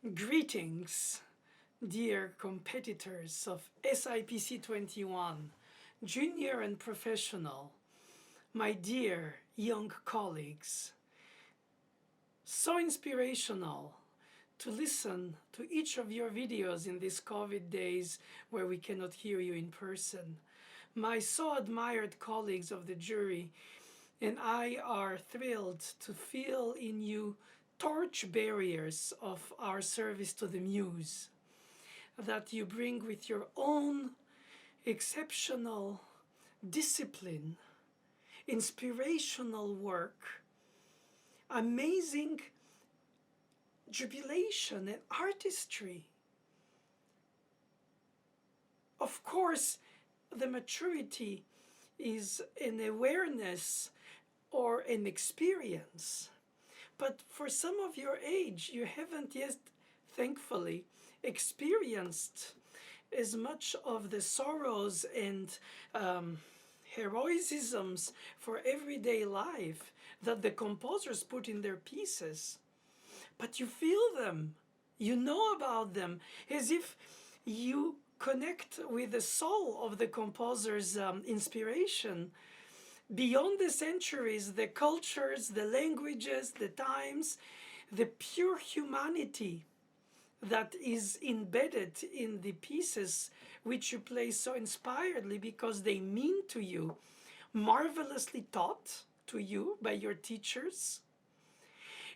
Greetings, dear competitors of SIPC 21, junior and professional, my dear young colleagues. So inspirational to listen to each of your videos in these COVID days where we cannot hear you in person. My so admired colleagues of the jury and I are thrilled to feel in you torch barriers of our service to the muse that you bring with your own exceptional discipline, inspirational work, amazing jubilation and artistry. Of course, the maturity is an awareness or an experience. But for some of your age, you haven't yet, thankfully, experienced as much of the sorrows and heroisms for everyday life that the composers put in their pieces. But you feel them, you know about them, as if you connect with the soul of the composer's inspiration. Beyond the centuries, the cultures, the languages, the times, the pure humanity that is embedded in the pieces which you play so inspiredly because they mean to you, marvelously taught to you by your teachers,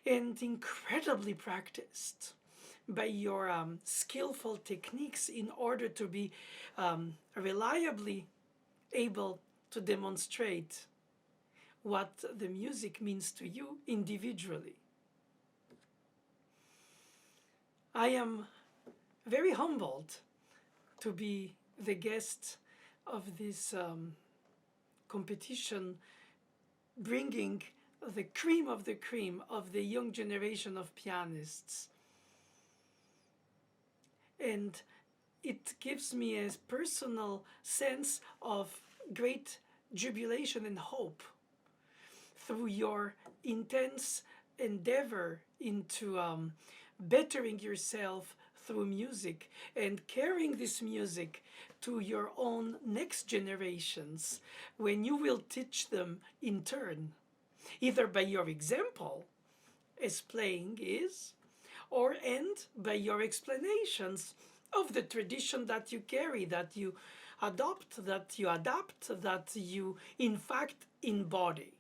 and incredibly practiced by your skillful techniques in order to be reliably able to demonstrate what the music means to you individually. I am very humbled to be the guest of this competition, bringing the cream of the young generation of pianists. And it gives me a personal sense of great jubilation and hope through your intense endeavor into bettering yourself through music and carrying this music to your own next generations when you will teach them in turn, either by your example, as playing is, or and by your explanations of the tradition that you carry, that you adopt, that you adapt, that you in fact embody.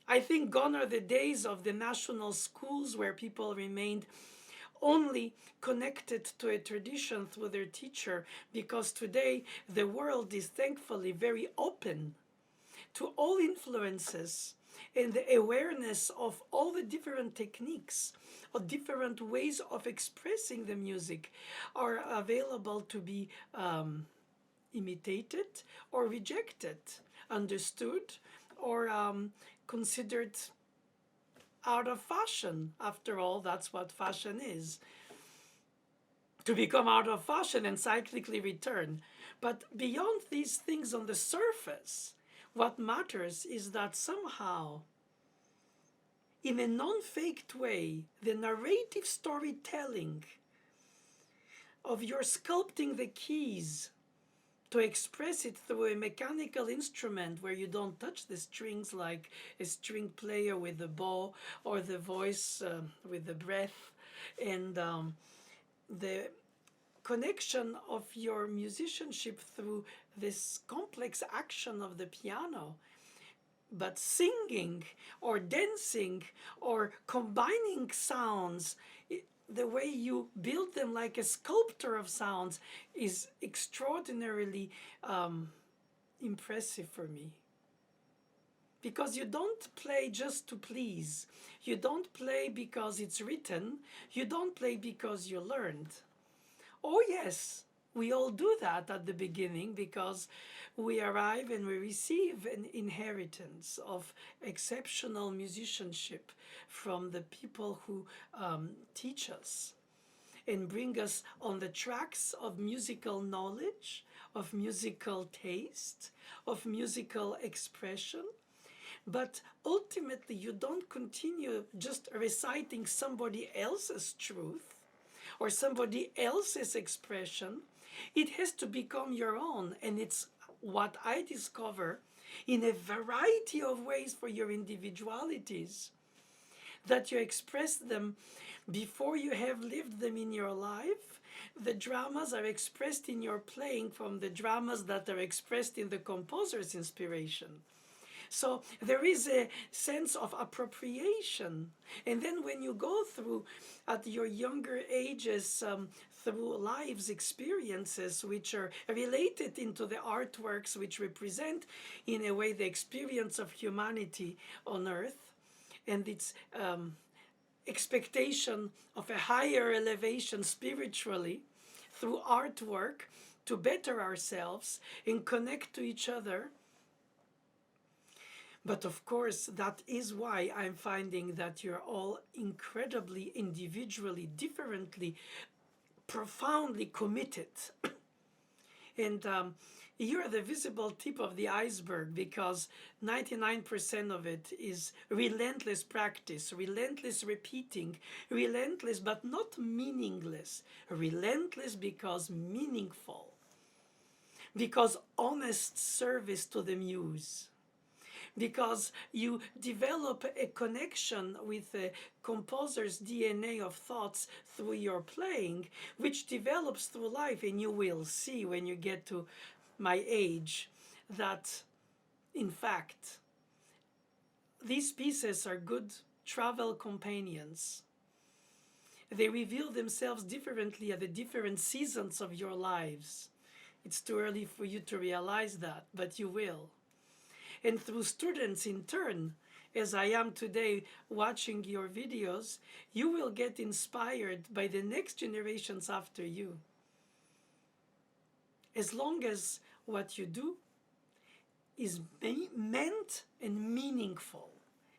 I think gone are the days of the national schools where people remained only connected to a tradition through their teacher, because today the world is thankfully very open to all influences and the awareness of all the different techniques or different ways of expressing the music are available to be imitated or rejected, understood or considered out of fashion. After all, that's what fashion is. To become out of fashion and cyclically return. But beyond these things on the surface, what matters is that somehow, in a non-faked way, the narrative storytelling of your sculpting the keys to express it through a mechanical instrument where you don't touch the strings like a string player with the bow or the voice with the breath, and the connection of your musicianship through this complex action of the piano, but singing or dancing or combining sounds, the way you build them like a sculptor of sounds is extraordinarily impressive for me. Because you don't play just to please. You don't play because it's written. You don't play because you learned. Oh yes, we all do that at the beginning because we arrive and we receive an inheritance of exceptional musicianship from the people who teach us and bring us on the tracks of musical knowledge, of musical taste, of musical expression. But ultimately, you don't continue just reciting somebody else's truth or somebody else's expression. It has to become your own. And it's what I discover in a variety of ways for your individualities, that you express them before you have lived them in your life. The dramas are expressed in your playing from the dramas that are expressed in the composer's inspiration. So there is a sense of appropriation. And then when you go through, at your younger ages, through life's experiences which are related into the artworks which represent, in a way, the experience of humanity on earth, and its expectation of a higher elevation spiritually through artwork to better ourselves and connect to each other. But of course, that is why I'm finding that you're all incredibly, individually, differently, profoundly committed. And you're the visible tip of the iceberg, because 99% of it is relentless practice, relentless repeating, relentless but not meaningless, relentless because meaningful, because honest service to the muse, because you develop a connection with the composer's DNA of thoughts through your playing, which develops through life. And you will see when you get to my age that, in fact, these pieces are good travel companions. They reveal themselves differently at the different seasons of your lives. It's too early for you to realize that, but you will. And through students in turn, as I am today watching your videos, you will get inspired by the next generations after you. As long as what you do is meant and meaningful.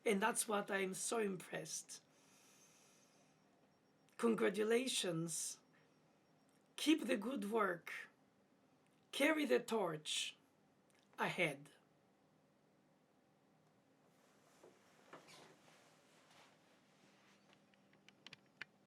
And that's what I'm so impressed. Congratulations. Keep the good work. Carry the torch ahead.